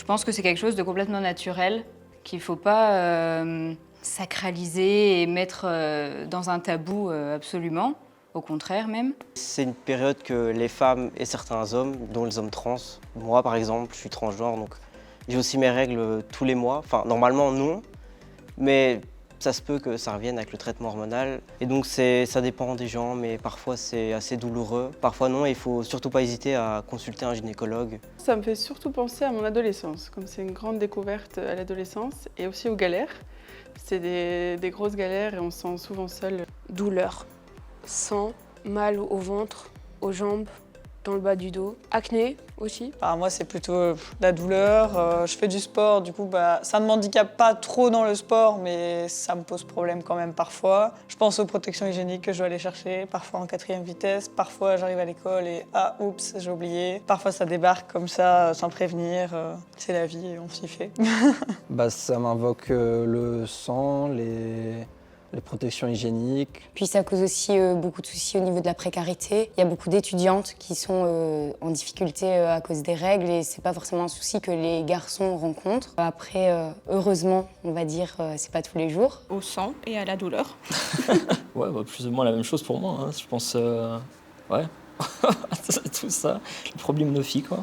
pense que c'est quelque chose de complètement naturel, qu'il ne faut pas sacraliser et mettre dans un tabou absolument, au contraire même. C'est une période que les femmes et certains hommes, dont les hommes trans, moi par exemple, je suis transgenre, donc j'ai aussi mes règles tous les mois. Enfin, normalement non, mais ça se peut que ça revienne avec le traitement hormonal. Et donc ça dépend des gens, mais parfois c'est assez douloureux, parfois non, et il faut surtout pas hésiter à consulter un gynécologue. Ça me fait surtout penser à mon adolescence, comme c'est une grande découverte à l'adolescence, et aussi aux galères. C'est des grosses galères et on se sent souvent seul. Douleur, sang, mal au ventre, aux jambes, dans le bas du dos, acné aussi. Moi, c'est plutôt la douleur. Je fais du sport, du coup, ça ne m'handicape pas trop dans le sport, mais ça me pose problème quand même parfois. Je pense aux protections hygiéniques que je dois aller chercher, parfois en 4e vitesse. Parfois, j'arrive à l'école et oups, j'ai oublié. Parfois, ça débarque comme ça, sans prévenir. C'est la vie et on s'y fait. Ça m'invoque le sang, les protections hygiéniques. Puis ça cause aussi beaucoup de soucis au niveau de la précarité. Il y a beaucoup d'étudiantes qui sont en difficulté à cause des règles et c'est pas forcément un souci que les garçons rencontrent. Après, heureusement, on va dire, c'est pas tous les jours. Au sang et à la douleur. Ouais, plus ou moins la même chose pour moi, hein. Je pense, ouais, tout ça, les problèmes de filles, quoi.